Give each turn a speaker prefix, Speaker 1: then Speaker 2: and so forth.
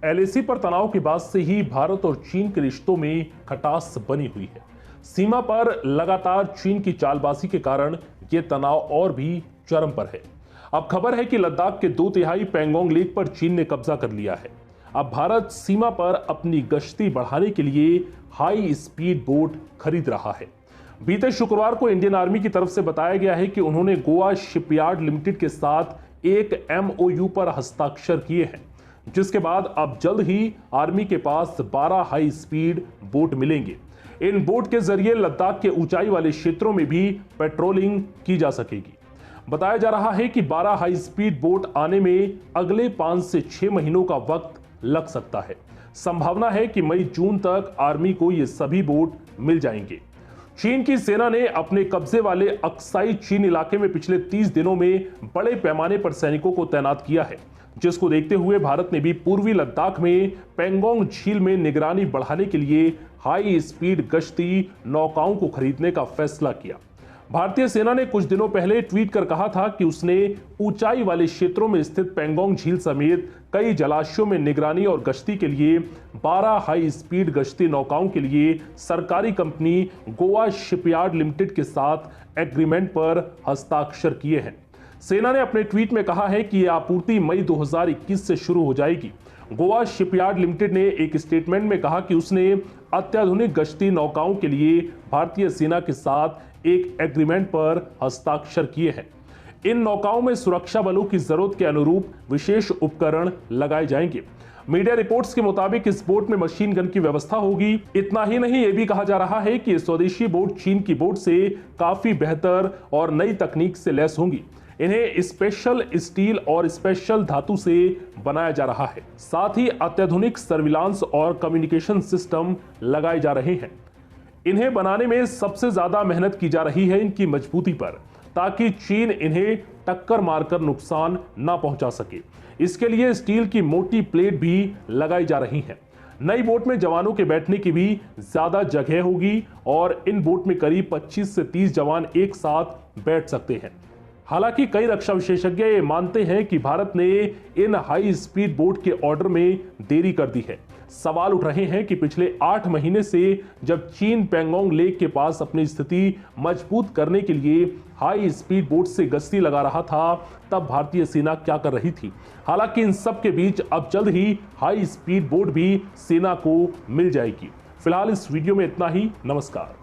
Speaker 1: LAC पर तनाव के बाद से ही भारत और चीन के रिश्तों में खटास बनी हुई है। सीमा पर लगातार चीन की चालबाजी के कारण यह तनाव और भी चरम पर है। अब खबर है कि लद्दाख के 2/3 पैंगोंग लेक पर चीन ने कब्जा कर लिया है। अब भारत सीमा पर अपनी गश्ती बढ़ाने के लिए हाई स्पीड बोट खरीद रहा है। बीते शुक्रवार को इंडियन आर्मी की तरफ से बताया गया है कि उन्होंने गोवा शिपयार्ड लिमिटेड के साथ एक एमओयू पर हस्ताक्षर किए हैं, जिसके बाद अब जल्द ही आर्मी के पास 12 हाई स्पीड बोट मिलेंगे। इन बोट के जरिए लद्दाख के ऊंचाई वाले क्षेत्रों में भी पेट्रोलिंग की जा सकेगी। बताया जा रहा है कि 12 हाई स्पीड बोट आने में अगले 5 से 6 महीनों का वक्त लग सकता है। संभावना है कि मई जून तक आर्मी को ये सभी बोट मिल जाएंगे। चीन की सेना ने अपने कब्जे वाले अक्साई चीन इलाके में पिछले 30 दिनों में बड़े पैमाने पर सैनिकों को तैनात किया है, जिसको देखते हुए भारत ने भी पूर्वी लद्दाख में पैंगोंग झील में निगरानी बढ़ाने के लिए हाई स्पीड गश्ती नौकाओं को खरीदने का फैसला किया। भारतीय सेना ने कुछ दिनों पहले ट्वीट कर कहा था कि उसने ऊंचाई वाले क्षेत्रों में स्थित पैंगोंग झील समेत कई जलाशयों में निगरानी और गश्ती के लिए 12 हाई स्पीड गश्ती नौकाओं के लिए सरकारी कंपनी गोवा शिपयार्ड लिमिटेड के साथ एग्रीमेंट पर हस्ताक्षर किए हैं। सेना ने अपने ट्वीट में कहा है कि यह आपूर्ति मई 2021 से शुरू हो जाएगी। गोवा शिपयार्ड लिमिटेड ने एक स्टेटमेंट में कहा कि उसने अत्याधुनिक गश्ती नौकाओं के लिए भारतीय सेना के साथ एक एग्रीमेंट पर हस्ताक्षर किए हैं। इन नौकाओं में सुरक्षा बलों की जरूरत के अनुरूप विशेष उपकरण लगाए जाएंगे। मीडिया रिपोर्ट्स के मुताबिक इस बोट में मशीन गन की व्यवस्था होगी। इतना ही नहीं, यह भी कहा जा रहा है कि स्वदेशी बोट चीन की बोट से काफी बेहतर और नई तकनीक से लैस होंगी। इन्हें स्पेशल स्टील और स्पेशल धातु से बनाया जा रहा है। साथ ही अत्याधुनिक सर्विलांस और कम्युनिकेशन सिस्टम लगाए जा रहे हैं। इन्हें बनाने में सबसे ज्यादा मेहनत की जा रही है इनकी मजबूती पर, ताकि चीन इन्हें टक्कर मारकर नुकसान ना पहुंचा सके। इसके लिए स्टील की मोटी प्लेट भी लगाई जा रही है। नई बोट में जवानों के बैठने की भी ज्यादा जगह होगी और इन बोट में करीब 25 से 30 जवान एक साथ बैठ सकते हैं। हालांकि कई रक्षा विशेषज्ञ ये मानते हैं कि भारत ने इन हाई स्पीड बोट के ऑर्डर में देरी कर दी है। सवाल उठ रहे हैं कि पिछले 8 महीने से जब चीन पैंगोंग लेक के पास अपनी स्थिति मजबूत करने के लिए हाई स्पीड बोट से गश्ती लगा रहा था, तब भारतीय सेना क्या कर रही थी। हालांकि इन सब के बीच अब जल्द ही हाई स्पीड बोट भी सेना को मिल जाएगी। फिलहाल इस वीडियो में इतना ही। नमस्कार।